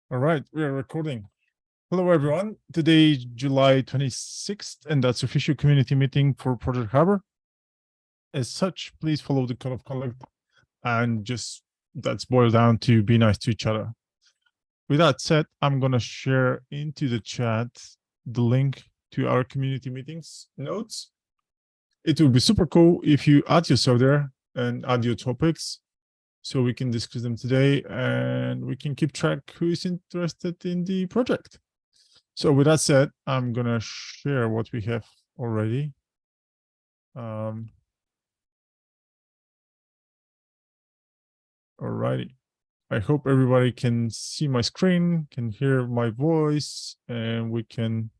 All right, we are recording. Hello, everyone. Today, July 26th, and that's official community meeting for Project Harbor. As such, please follow the code of conduct and just that's boiled down to be nice to each other. With that said, I'm going to share into the chat the link to our community meetings notes. It would be super cool if you add yourself there and add your topics so we can discuss them today and we can keep track who is interested in the project. So with that said, I'm going to share what we have already. Alrighty. I hope everybody can see my screen, can hear my voice, and we can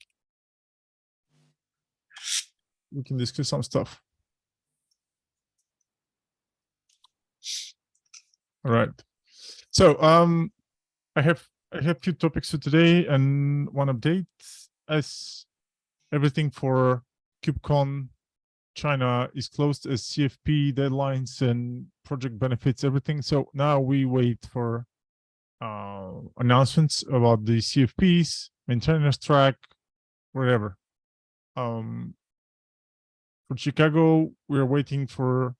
discuss some stuff. All right. So I have few topics for today and one update. As everything for KubeCon China is closed, as CFP deadlines and project benefits, everything. So now we wait for announcements about the CFPs, maintenance track, wherever. For Chicago, we're waiting for.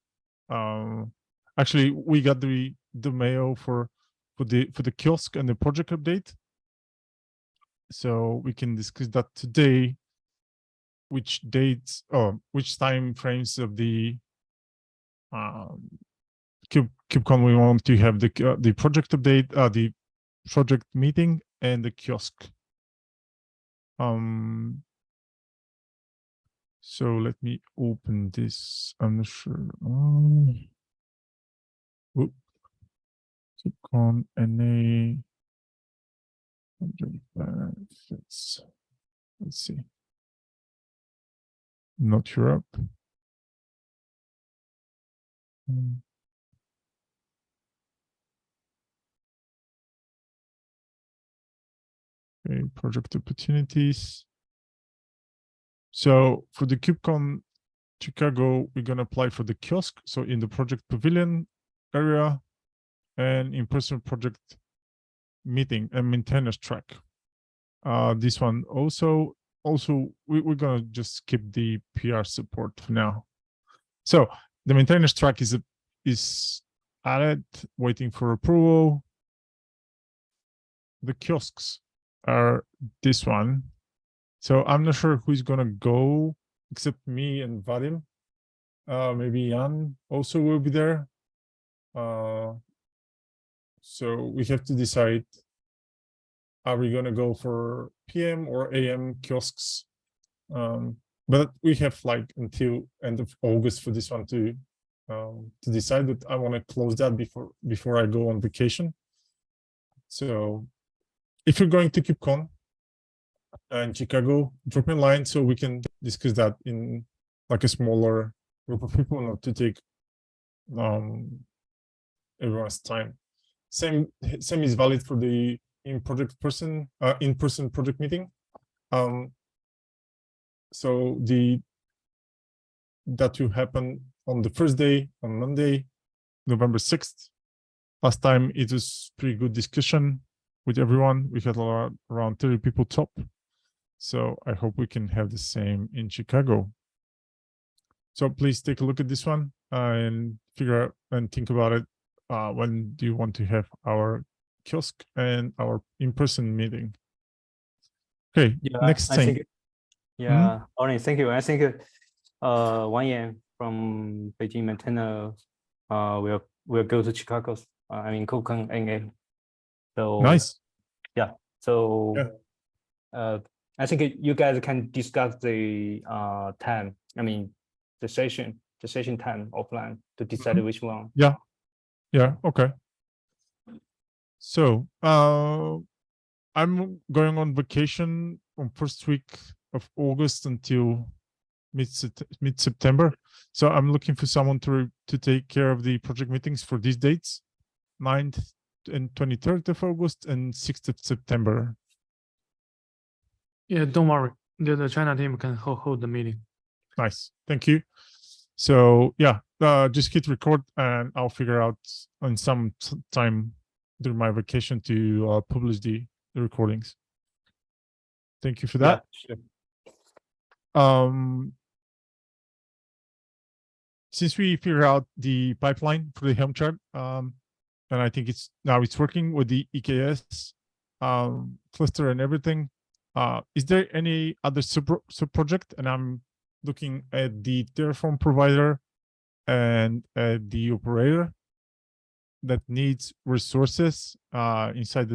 Actually, we got the mail for the kiosk and the project update, so we can discuss that today. Which dates or which time frames of the KubeCon we want to have the project update, the project meeting, and the kiosk. So let me open this. I'm not sure. KubeCon NA benefits. Let's see. Not Europe. Okay, project opportunities. So for the KubeCon Chicago, we're going to apply for the kiosk. So in the project pavilion area and in-person project meeting and maintenance track. This one also we're going to just skip the PR support for now. So the maintenance track is added, waiting for approval. The kiosks are this one. So I'm not sure who's going to go except me and Vadim. Maybe Jan also will be there. So we have to decide, are we going to go for PM or AM kiosks? But we have like until end of August for this one to decide, that I want to close that before I go on vacation. So if you're going to KubeCon in Chicago, drop me a line so we can discuss that in like a smaller group of people, not to take everyone's time. Same is valid for the in-person project meeting. So that will happen on the first day, on Monday, November 6th. Last time it was pretty good discussion with everyone. We had around 30 people top. So I hope we can have the same in Chicago. So please take a look at this one and figure out and think about it. When do you want to have our kiosk and our in-person meeting? Okay, yeah, next thing. Only thank you. I think Wang Yan from Beijing Maintainer will go to Chicago. I mean KubeCon NA. So nice. Yeah. So I think you guys can discuss the time. I mean the session time offline to decide which one. Yeah. Okay. So I'm going on vacation on first week of August until mid-September. So I'm looking for someone to take care of the project meetings for these dates, 9th and 23rd of August and 6th of September. Yeah, don't worry. The China team can hold the meeting. Nice. Thank you. So yeah, just hit record and I'll figure out on some time during my vacation to publish the recordings. Thank you for Yeah, that. sure. Since we figured out the pipeline for the Helm chart, and I think it's working with the EKS cluster and everything. Is there any other sub project? And I'm looking at the Terraform provider and at the operator that needs resources inside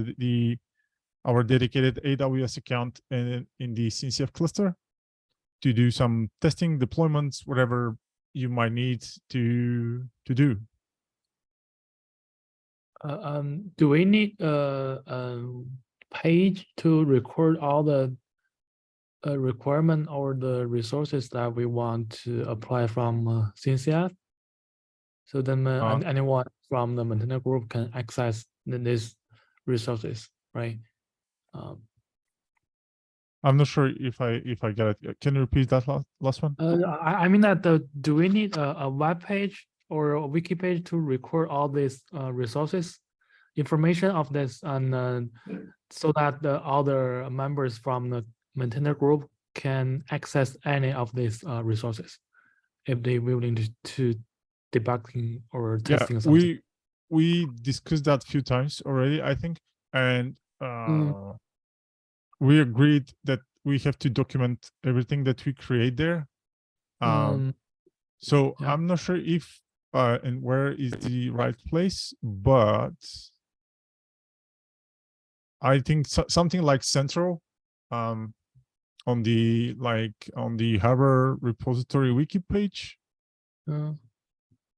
our dedicated AWS account and in the CNCF cluster to do some testing, deployments, whatever you might need to do. Do we need a page to record all the requirement or the resources that we want to apply from CNCF? So then anyone from the maintainer group can access these resources, right? I'm not sure if I got it. Can you repeat that last one? I mean that do we need a web page or a wiki page to record all these resources, information of this, and so that the other members from the maintainer group can access any of these resources if they willing to debugging or testing something? We discussed that a few times already, I think, and we agreed that we have to document everything that we create there. So yeah. I'm not sure if and where is the right place, but I think something like central on the Harbor repository wiki page.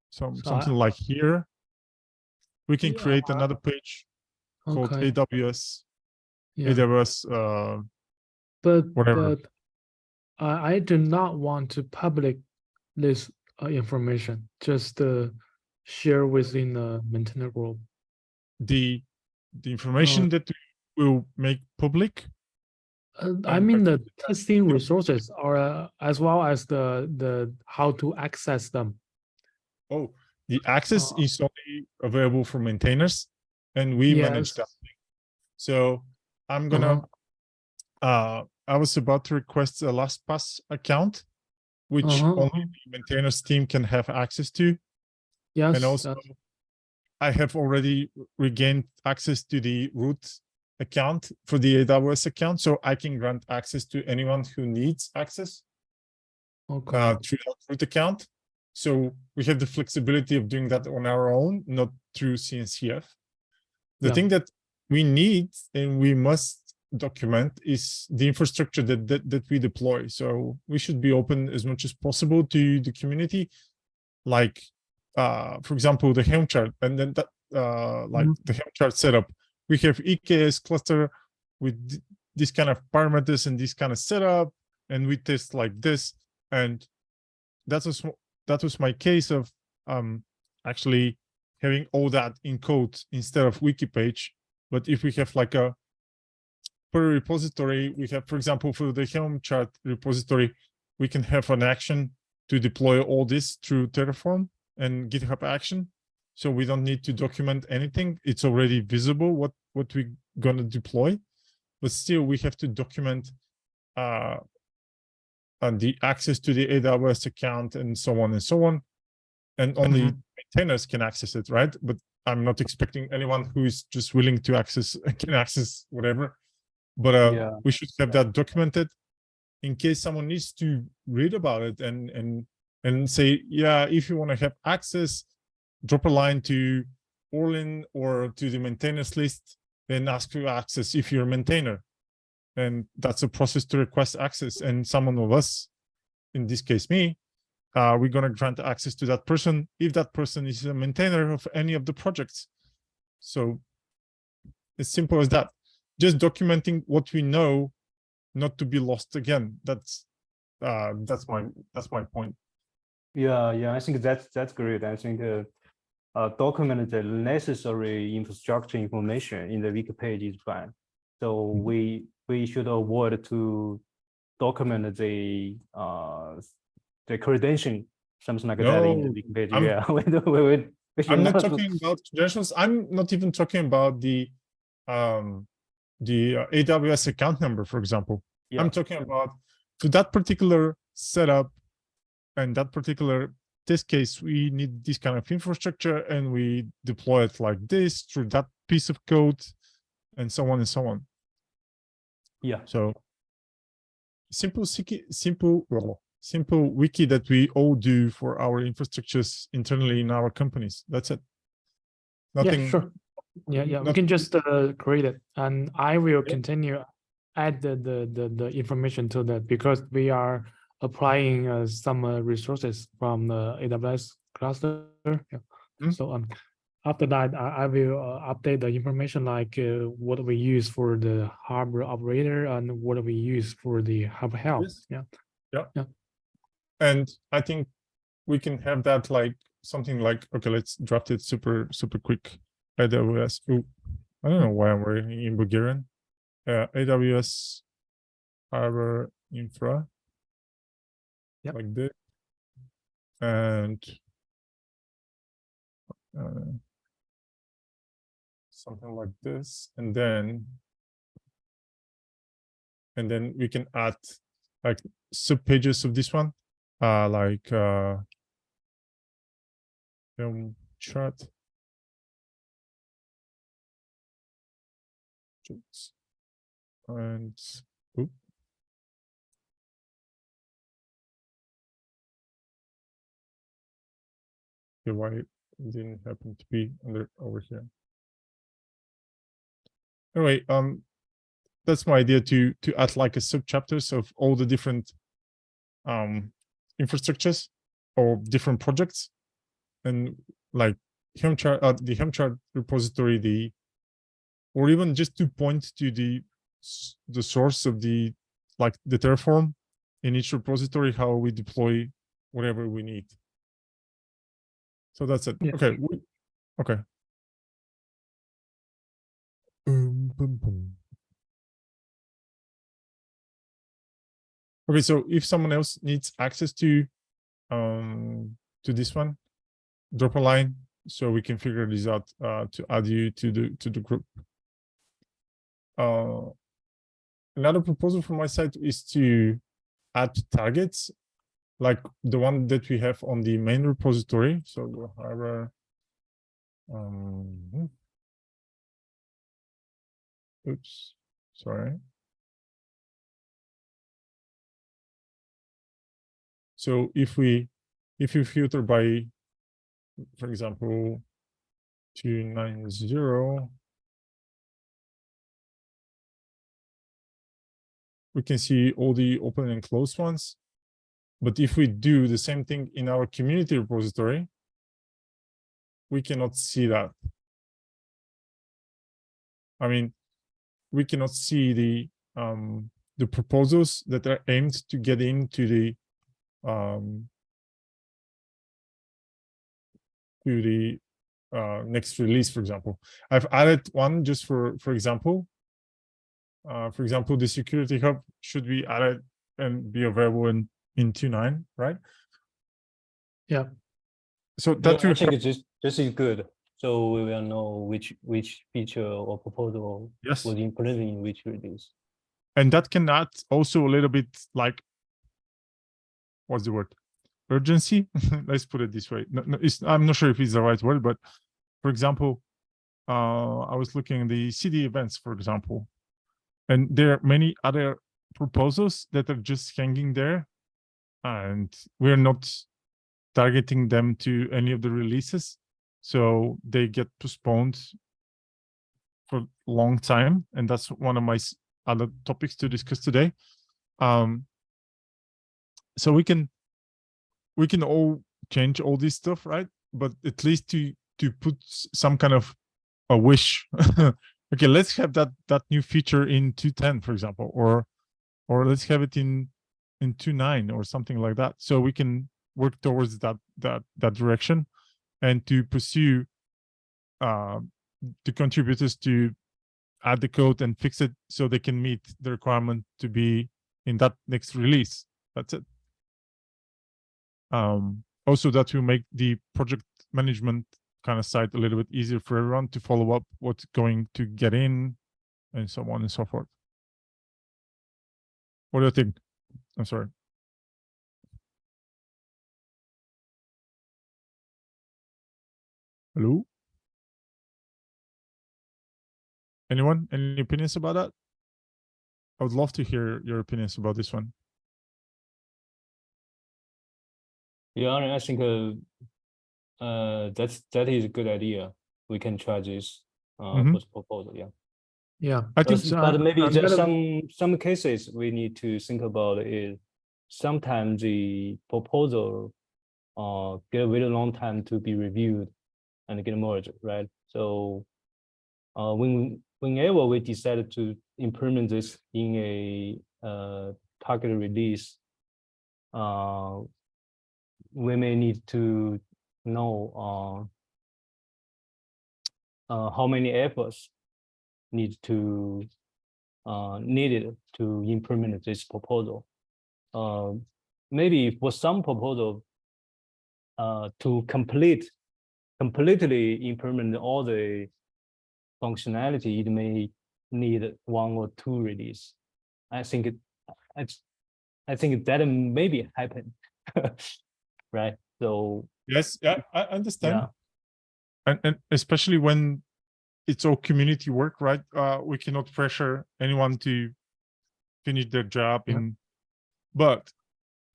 Something like here. We can create another page called AWS. Yeah. AWS but whatever. But I do not want to public this information, just share within the maintainer group. The information that we will make public. I mean the testing resources, or as well as the how to access them. Oh, the access is only available for maintainers, and we manage that. So I'm gonna. I was about to request a LastPass account, which only the maintainers team can have access to. Yes. And also, I have already regained access to the root account for the AWS account, so I can grant access to anyone who needs access through that root account. So we have the flexibility of doing that on our own, not through CNCF. The thing that we need and we must document is the infrastructure that we deploy. So we should be open as much as possible to the community, like for example the Helm chart, and then that the Helm chart setup. We have EKS cluster with this kind of parameters and this kind of setup, and we test like this. And that was my case of actually having all that in code instead of wiki page. But if we have like a per repository, we have, for example, for the Helm chart repository, we can have an action to deploy all this through Terraform and GitHub action. So we don't need to document anything. It's already visible what we're gonna deploy, but still we have to document and the access to the AWS account and so on and so on. And only maintainers can access it, right? But I'm not expecting anyone who is just willing to access can access whatever. But we should have that documented in case someone needs to read about it and say, yeah, if you want to have access, drop a line to Orlin or to the maintainers list and ask for access if you're a maintainer. And that's a process to request access. And someone of us, in this case me, we're going to grant access to that person if that person is a maintainer of any of the projects. So it's simple as that. Just documenting what we know, not to be lost again. That's my point. Yeah, I think that's great. I think document the necessary infrastructure information in the wiki page is fine. So we should avoid to document the credential, something like that in the wiki page. I'm not talking about credentials. I'm not even talking about the AWS account number, for example. Yeah. I'm talking about to that particular setup and that particular test case, we need this kind of infrastructure and we deploy it like this through that piece of code and so on and so on. Yeah. So simple wiki that we all do for our infrastructures internally in our companies. That's it. Nothing. Yeah, sure. Yeah, we nothing- can just create it, and I will Yeah. continue add the information to that because we are applying some resources from the AWS cluster. Yeah. Mm. So after that, I will update the information like what we use for the harbor operator and what we use for the harbor help. Yes. Yeah. Yeah. And I think we can have that like something like, okay, let's draft it super quick. AWS. Ooh, I don't know why I'm writing in Bulgarian. AWS Harbor Infra. Yep. Like this. And something like this. And then we can add like sub pages of this one. Like film chart. And oop. Okay, why it didn't happen to be over here? Anyway, that's my idea to add like a sub chapters of all the different infrastructures or different projects, and like Helm chart, the Helm chart repository, or even just to point to the source of the Terraform in each repository, how we deploy whatever we need. So that's it. Yeah. Okay. Okay. Okay, so if someone else needs access to this one, drop a line so we can figure this out to add you to the group. Another proposal from my side is to add targets like the one that we have on the main repository. So we'll have oops, sorry. So if you filter by, for example, 290, we can see all the open and closed ones. But if we do the same thing in our community repository, we cannot see that. I mean, we cannot see the proposals that are aimed to get into the next release, for example. I've added one just for example. For example, the security hub should be added and be available in 2.9, right? Yeah. So that I think this is good. So we will know which feature or proposal yes was implemented in which release. And that can add also a little bit like, what's the word? Urgency. Let's put it this way. No, I'm not sure if it's the right word, but for example, I was looking at the CD events, for example, and there are many other proposals that are just hanging there, and we're not targeting them to any of the releases, so they get postponed for a long time, and that's one of my other topics to discuss today. So we can all change all this stuff, right? But at least to put some kind of a wish. Okay, let's have that new feature in 2.10, for example, or let's have it in 2.9 or something like that, so we can work towards that direction, and to pursue the contributors to add the code and fix it so they can meet the requirement to be in that next release. That's it. Also, that will make the project management kind of side a little bit easier for everyone to follow up what's going to get in and so on and so forth. What do you think? I'm sorry. Hello? Anyone? Any opinions about that? I would love to hear your opinions about this one. Yeah, I think that is a good idea. We can try this Mhm. for the proposal. Yeah. Yeah. I think But maybe I'm there's gonna- some cases we need to think about is sometimes the proposal get a very long time to be reviewed and get merged, right? So whenever we decided to implement this in a target release, we may need to know how many efforts needed to implement this proposal. Maybe for some proposal to completely implement all the functionality, it may need 1 or 2 release. I think that maybe happen, right? So yes, yeah, I understand. yeah, And especially when it's all community work, right? We cannot pressure anyone to finish their job Yeah. but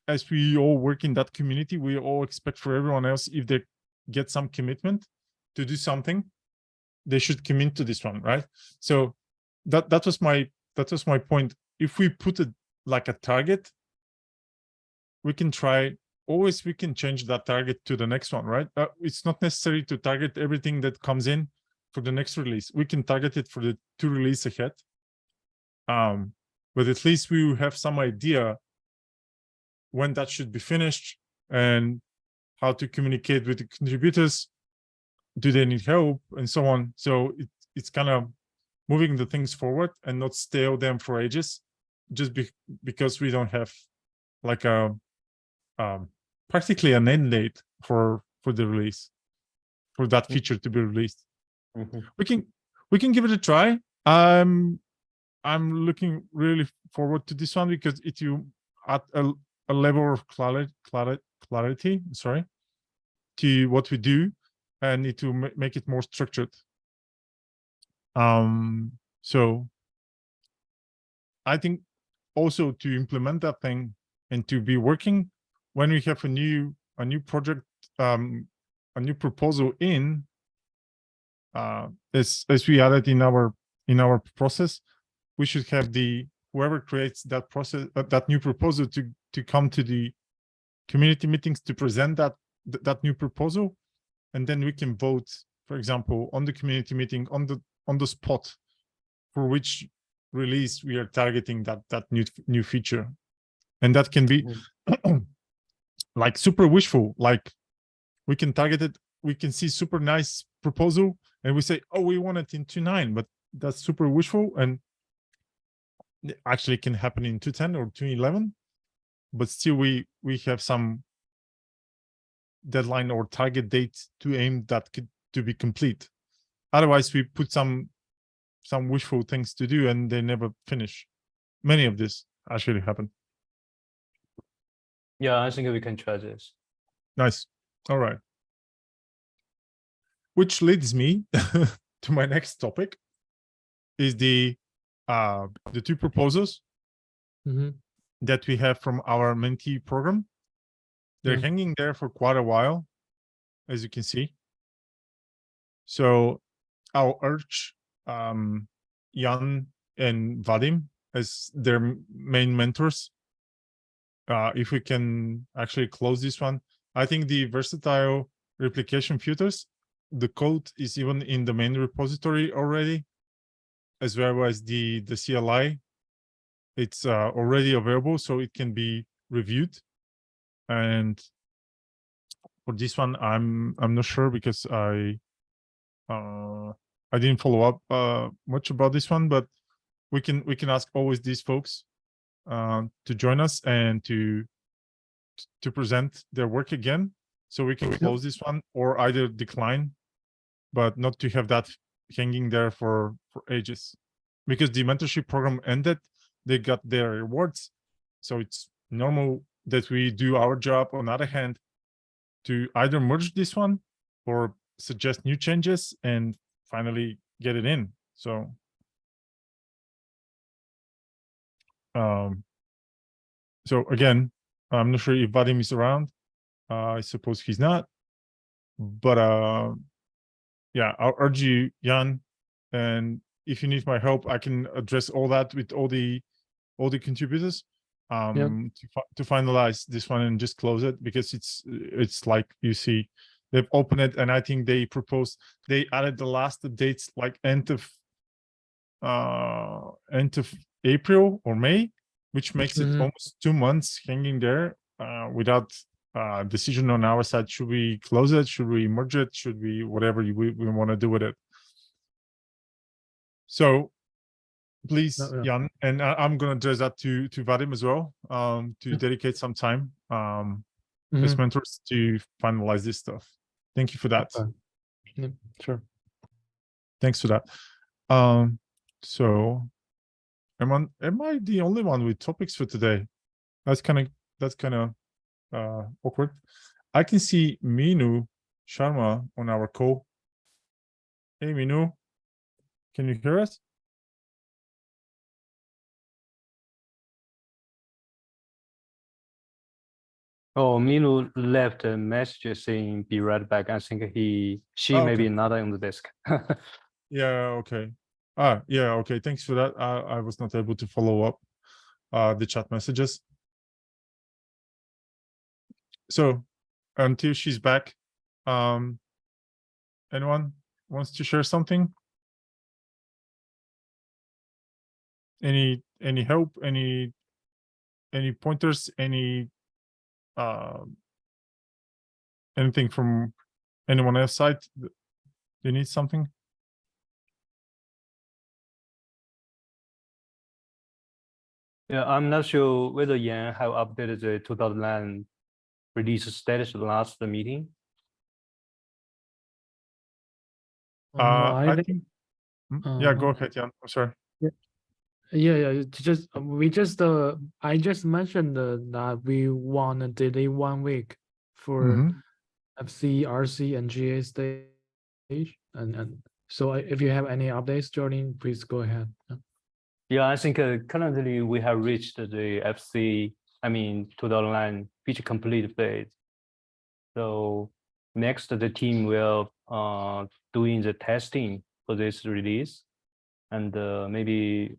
as we all work in that community, we all expect for everyone else, if they get some commitment to do something, they should commit to this one, right? So that was my point. If we put it like a target, we can try always, we can change that target to the next one, right? It's not necessary to target everything that comes in for the next release. We can target it for the 2 release ahead. But at least we will have some idea when that should be finished and how to communicate with the contributors. Do they need help and so on? So it's kind of moving the things forward and not stale them for ages, just because we don't have like a practically an end date for the release, for that feature to be released. Mhm. We can give it a try. I'm looking really forward to this one because it will add a level of clarity, sorry, to what we do, and it will make it more structured. So I think also to implement that thing and to be working when we have a new project, a new proposal in, as we added in our process, we should have whoever creates that process, that new proposal, to come to the community meetings to present that new proposal, and then we can vote, for example, on the community meeting on the spot for which release we are targeting that new feature. And that can be like super wishful, like we can target it, we can see super nice proposal and we say, oh, we want it in 2.9, but that's super wishful, and it actually can happen in 2.10 or 2.11, but still we have some deadline or target date to aim that to be complete. Otherwise we put some wishful things to do and they never finish. Many of this actually happen. Yeah, I think we can try this. Nice. All right. Which leads me to my next topic, is the 2 proposals Mhm. that we have from our mentee program. They're Yeah. hanging there for quite a while, as you can see. So I'll urge Jan and Vadim as their main mentors. If we can actually close this one, I think the versatile replication filters, the code is even in the main repository already, as well as the CLI. It's already available, so it can be reviewed. And for this one, I'm not sure because I didn't follow up much about this one, but we can ask always these folks to join us and to present their work again, so we can close this one or either decline, but not to have that hanging there for ages. because the mentorship program ended, they got their rewards. So it's normal that we do our job on the other hand to either merge this one or suggest new changes and finally get it in. So so again, I'm not sure if Vadim is around. I suppose he's not. But yeah, I'll urge you, Jan, and if you need my help, I can address all that with all the contributors to finalize this one and just close it, because it's like you see they've opened it, and I think they added the last updates like end of April or May, which makes it almost 2 months hanging there without decision on our side. Should we close it? Should we merge it? Should we whatever we want to do with it? So please, Jan, and I'm gonna address that to Vadim as well, to dedicate some time as mentors to finalize this stuff. Thank you for that. Yeah, sure. Thanks for that. So am I the only one with topics for today? That's kind of awkward. I can see Minu Sharma on our call. Hey Minu, can you hear us? Oh, Minu left a message saying be right back. I think she may be not on the desk. Yeah, okay. Yeah, okay. Thanks for that. I was not able to follow up the chat messages. So until she's back, anyone wants to share something? Any help? Any pointers? Anything from anyone else side? You need something? Yeah, I'm not sure whether Yan have updated the 2009 release status last meeting. I think. Yeah, go ahead, Jan. I'm sorry. Yeah. I just mentioned that we want to delay 1 week for FC, RC, and GA stage, and so if you have any updates, Jordan, please go ahead. Yeah, I think currently we have reached the FC, 2009 feature complete phase. So next, the team will doing the testing for this release, and maybe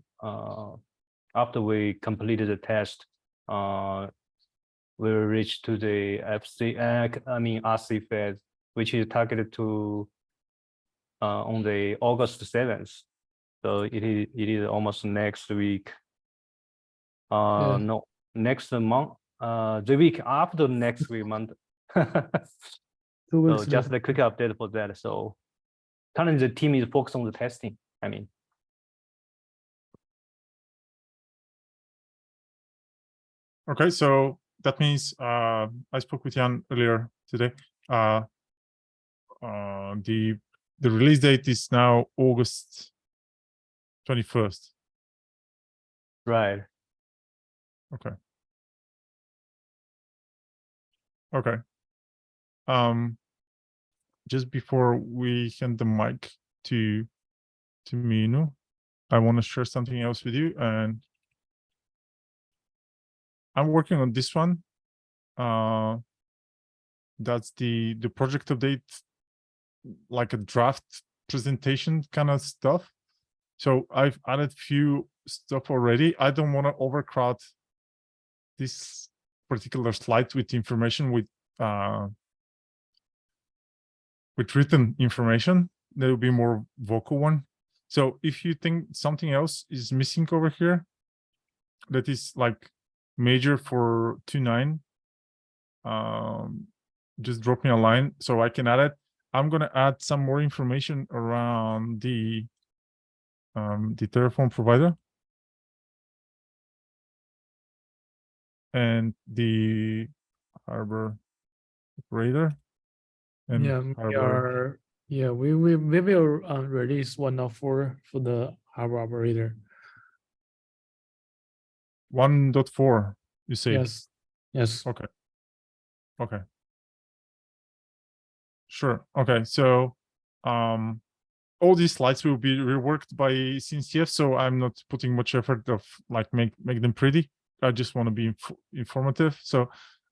after we completed the test, we'll reach to the RC phase, which is targeted to on the August 7th. So it is almost next week. No, next month. The week after next week month. 2 weeks. So just a quick update for that. So currently the team is focused on the testing. Okay, so that means I spoke with Jan earlier today. The release date is now August 21st. Right. Okay. Okay. Just before we hand the mic to Minu, I want to share something else with you, and I'm working on this one. That's the project update, like a draft presentation kind of stuff. So I've added few stuff already. I don't want to overcrowd this particular slide with information with written information. There will be more vocal one. So if you think something else is missing over here, that is like major for 2.9, just drop me a line so I can add it. I'm gonna add some more information around the Terraform provider and the Harbor operator. And Yeah, Yeah, we will release 1.4 for the harbor operator. 1.4, you say? Yes, yes. Okay. Okay. Sure. Okay. So, all these slides will be reworked by CNCF, so I'm not putting much effort of like make them pretty. I just want to be informative. So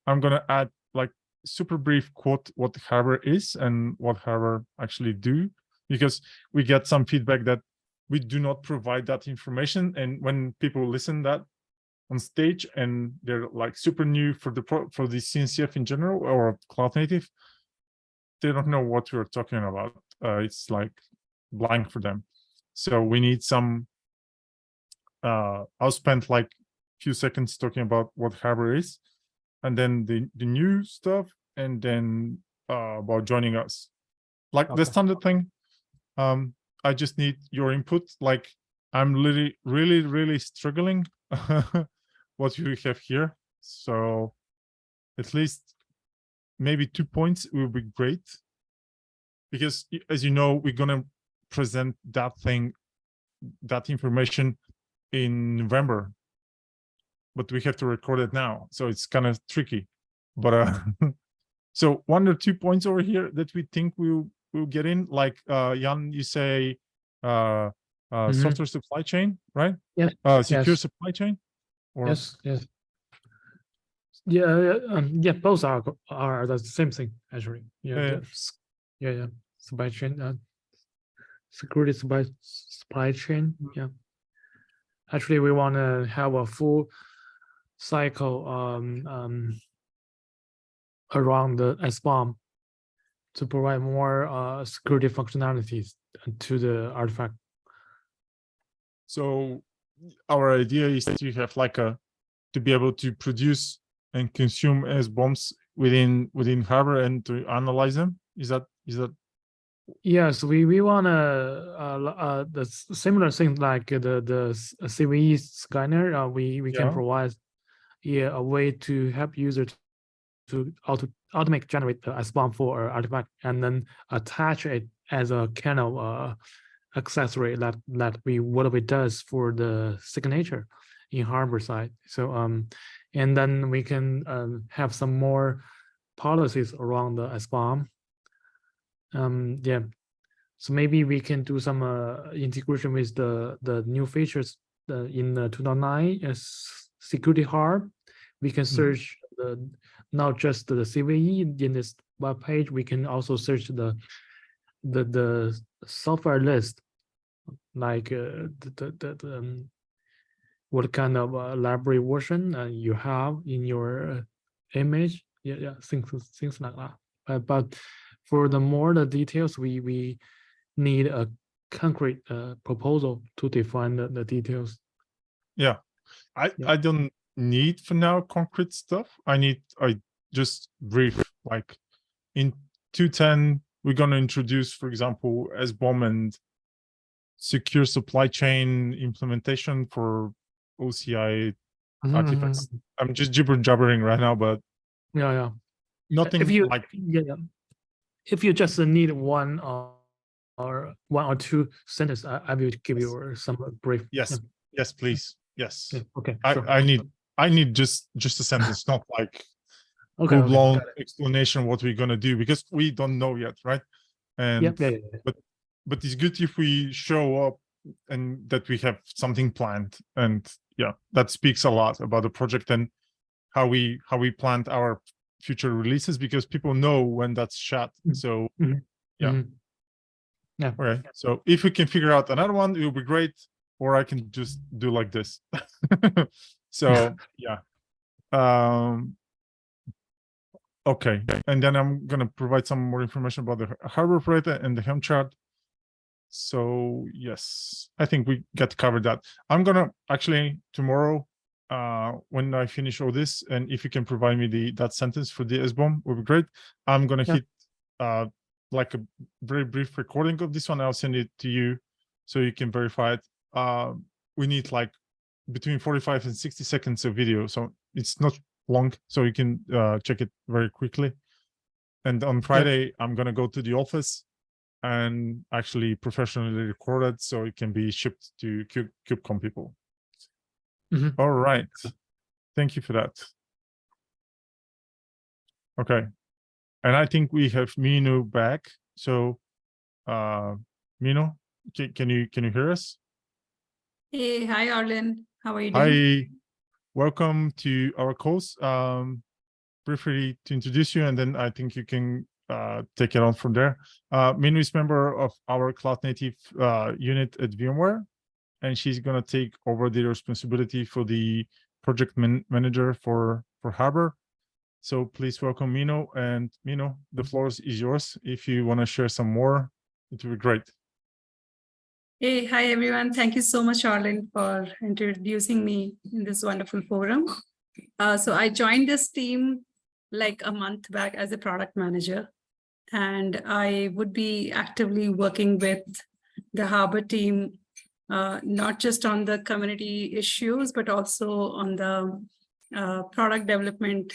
I'm gonna add like super brief quote what Harbor is and what Harbor actually do, because we get some feedback that we do not provide that information, and when people listen that on stage and they're like super new for the CNCF in general or cloud native, they don't know what we're talking about. It's like blank for them. So we need some. I'll spend like a few seconds talking about what Harbor is, and then the new stuff, and then about joining us. Like the Okay. standard thing. I just need your input. Like I'm really struggling what you have here. So at least maybe 2 points will be great, because as you know, we're gonna present that information in November, but we have to record it now, so it's kind of tricky. But so 1 or 2 points over here that we think we'll get in, like Jan, you say software supply chain, right? Yes, Secure yes. supply chain, or Yes, yes. Yeah, yeah, both are the same thing actually. Yeah, yeah. Supply chain, security supply chain. Yeah. Actually, we want to have a full cycle around the SBOM to provide more security functionalities to the artifact. so our idea is to have like to be able to produce and consume as bombs within Harbor and to analyze them. Is that Yes, we wanna the similar things like the CVE scanner. We can Yeah. provide a way to help user to automate generate the SBOM for artifact and then attach it as a kind of accessory that what we does for the signature in Harbor side. So and then we can have some more policies around the SBOM. Yeah, so maybe we can do some integration with the new features in the 2.9 as security hub. We can search not just the CVE in this web page. We can also search the software list, like what kind of library version you have in your image. Yeah, things like that. But for the details, we need a concrete proposal to define the details. Yeah, I don't need for now concrete stuff. I just brief, like in 2.10 we're going to introduce, for example, SBOM and secure supply chain implementation for OCI artifacts. I'm just jabbering right now, but yeah. nothing If you like if you just need one or 1 or 2 sentences, I will give you some brief. yes, please. Yes. Yeah, okay. I need just a sentence, not like Okay. full-blown explanation what we're gonna do, because we don't know yet, right? And Yeah. but it's good if we show up and that we have something planned, and yeah, that speaks a lot about the project and how we planned our future releases, because people know when that's shot. So yeah. Yeah. Okay, so if we can figure out another one, it will be great, or I can just do like this. So yeah. Okay, and then I'm gonna provide some more information about the harbor operator and the Helm chart. So yes, I think we got covered that. I'm gonna actually tomorrow, when I finish all this, and if you can provide me that sentence for the SBOM, would be great. I'm gonna hit like a very brief recording of this one. I'll send it to you so you can verify it. We need like between 45 and 60 seconds of video, so it's not long, so you can check it very quickly. And on Friday, I'm gonna go to the office and actually professionally recorded, so it can be shipped to KubeCon people. Mhm. All right. Thank you for that. Okay. And I think we have Minu back. So, Minu, can you hear us? Hey, hi, Arlen. How are you doing? Hi, welcome to our calls. Briefly to introduce you, and then I think you can take it on from there. Minu is member of our cloud native unit at VMware, and she's gonna take over the responsibility for the project manager for Harbor. So please welcome Mino, and Mino, the floor is yours. If you want to share some more, it would be great. Hey, hi, everyone. Thank you so much, Arlen, for introducing me in this wonderful forum. So I joined this team like a month back as a product manager, and I would be actively working with the Harbor team, not just on the community issues, but also on the product development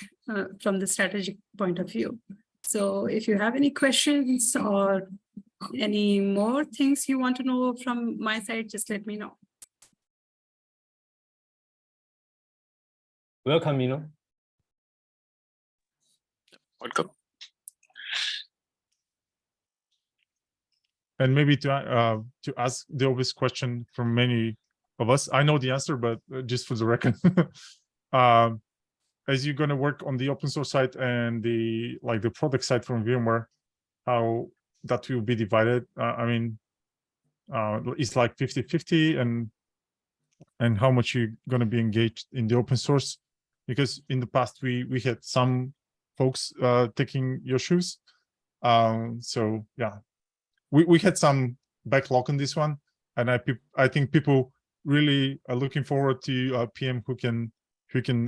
from the strategic point of view. So if you have any questions or any more things you want to know from my side, just let me know. Welcome, Mino. Welcome. And maybe to ask the obvious question from many of us, I know the answer, but just for the record, as you're going to work on the open source side and the product side from VMware, how that will be divided? I mean, it's like 50-50, and how much you're going to be engaged in the open source, because in the past we had some folks taking your shoes. So yeah, we had some backlog on this one, and I think people really are looking forward to a PM who can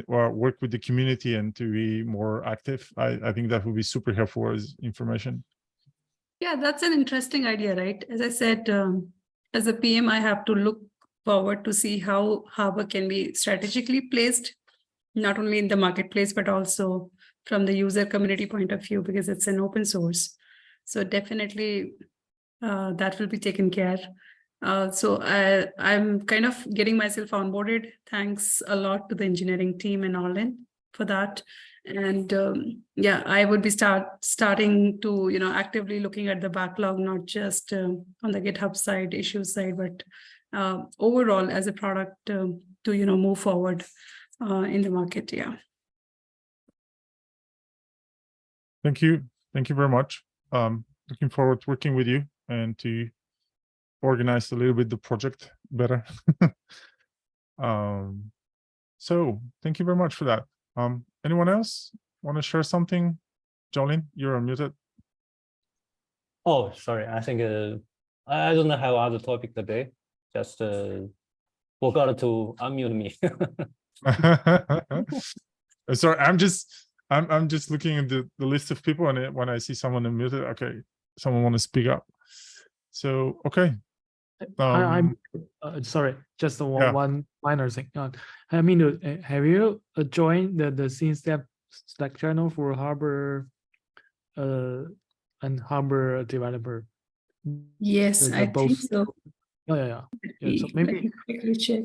work with the community and to be more active. I think that would be super helpful as information. Yeah, that's an interesting idea, right? As I said, as a PM, I have to look forward to see how Harbor can be strategically placed, not only in the marketplace, but also from the user community point of view, because it's an open source. So definitely that will be taken care. So I'm kind of getting myself onboarded. Thanks a lot to the engineering team and Arlen for that. And yeah, I would be starting to actively looking at the backlog, not just on the GitHub side, issue side, but overall as a product to move forward in the market. Yeah. Thank you very much. Looking forward to working with you and to organize a little bit the project better. So thank you very much for that. Anyone else want to share something? Jolene, you're unmuted. Oh, sorry. I think I don't have other topic today. Just forgot to unmute me. Sorry, I'm just looking at the list of people, and when I see someone unmuted, okay, someone want to speak up. So okay. I'm sorry, just one minor thing. I mean, have you joined the CNCF Slack channel for Harbor and Harbor developer? Yes, I think so. Yeah. So maybe let me quickly check.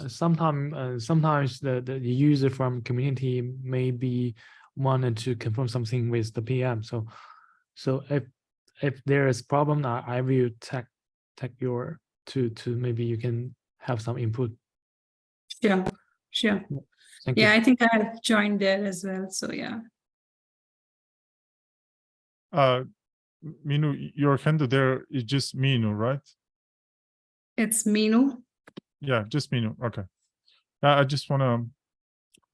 Sometimes the user from community maybe wanted to confirm something with the PM. So if there is problem, I will tag your to maybe you can have some input. Sure. Thank you. Yeah, I think I have joined there as well. So yeah. Minu, your handle there is just Minu, right? It's Minu. Yeah, just Minu. Okay. I just want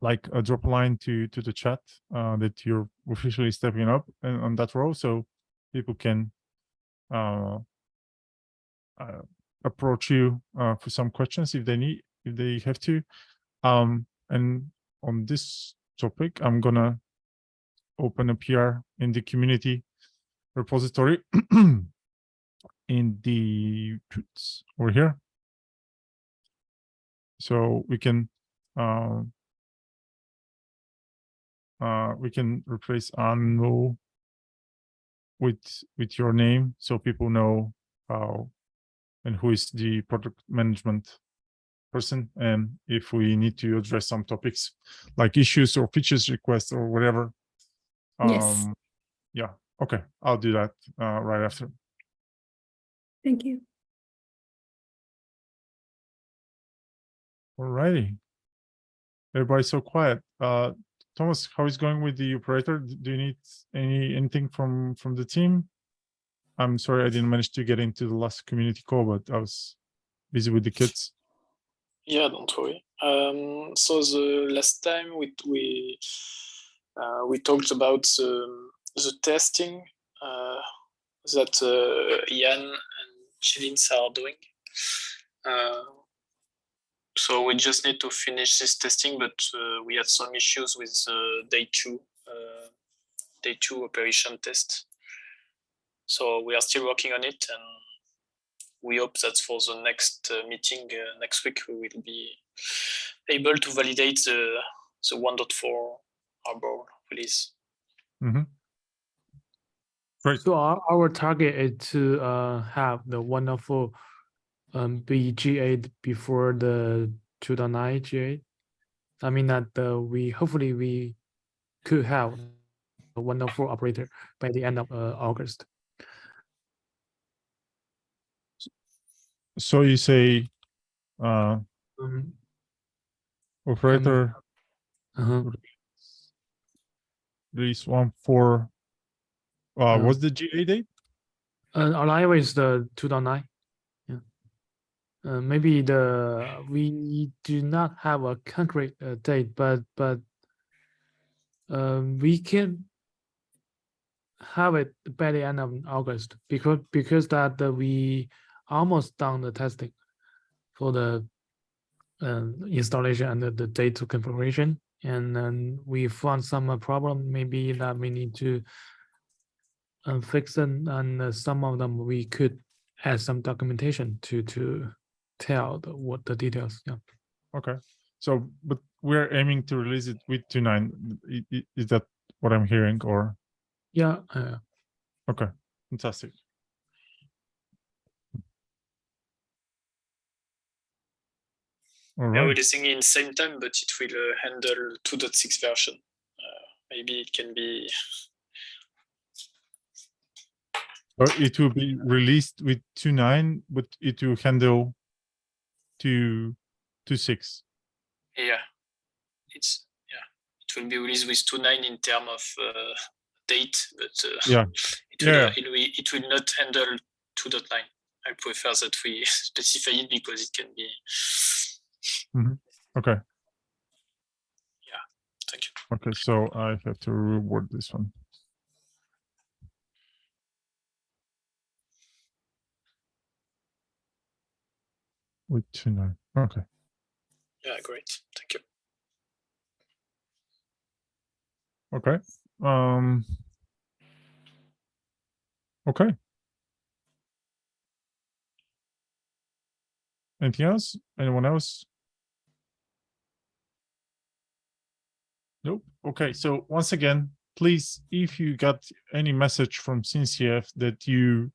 to drop a line to the chat that you're officially stepping up on that role, so people can approach you for some questions if they have to. And on this topic, I'm gonna open a PR in the community repository in the over here, so we can replace Anno with your name, so people know how and who is the product management person, and if we need to address some topics like issues or features requests or whatever. Yes. Yeah. Okay. I'll do that right after. Thank you. Alrighty. Everybody's so quiet. Thomas, how is going with the operator? Do you need anything from the team? I'm sorry I didn't manage to get into the last community call, but I was busy with the kids. Yeah, don't worry. So the last time we talked about the testing that Jan and Chilins are doing. So we just need to finish this testing, but we had some issues with day two operation test. So we are still working on it, and we hope that for the next meeting next week, we will be able to validate the 1.4 Arbor release. Mm-hmm. Great. So our target is to have the 1.4 be G8 before the 2.9 G8. I mean that we hopefully we could have a 1.4 operator by the end of August. So you say operator release 1.4. What's the GA date? Alive is the 2.9. Yeah. Maybe we do not have a concrete date, but we can have it by the end of August because that we almost done the testing for the installation and the data configuration, and then we found some problem maybe that we need to fix them, and some of them we could add some documentation to tell what the details. Yeah. Okay. So, but we're aiming to release it with 2.9. Is that what I'm hearing, or? Yeah. Okay. Fantastic. All Yeah, we're right. releasing in same time, but it will handle 2.6 version. Maybe it can be. Or it will be released with 2.9, but it will handle 2.6. Yeah, it will be released with 2.9 in terms of date, but it will not handle 2.9. I prefer that we specify it because it can be. Okay. Yeah, thank you. Okay, so I have to reword this one. With 2.9. Okay. Yeah, great. Thank you. Okay. Okay. Anything else? Anyone else? Nope. Okay. So once again, please, if you got any message from CNCF that you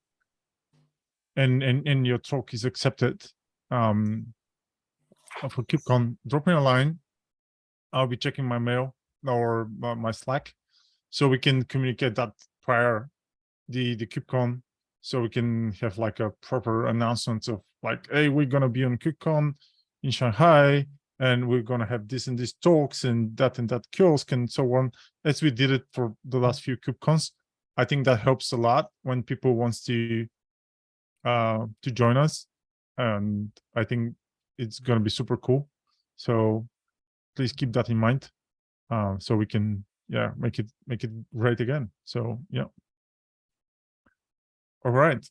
and your talk is accepted for KubeCon, drop me a line. I'll be checking my mail or my Slack, so we can communicate that prior the KubeCon, so we can have like a proper announcement of like, hey, we're gonna be on KubeCon in Shanghai, and we're gonna have this and this talks and that kiosk and so on, as we did it for the last few KubeCons. I think that helps a lot when people wants to join us, and I think it's gonna be super cool. So please keep that in mind, so we can make it great again. So yeah. All right.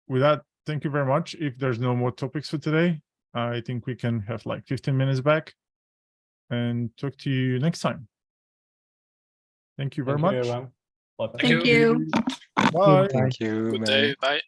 With that, thank you very much. If there's no more topics for today, I think we can have like 15 minutes back and talk to you next time. Thank you very much. Everyone. Bye-bye. Thank you. Bye. Thank you. Good Bye. day. Bye.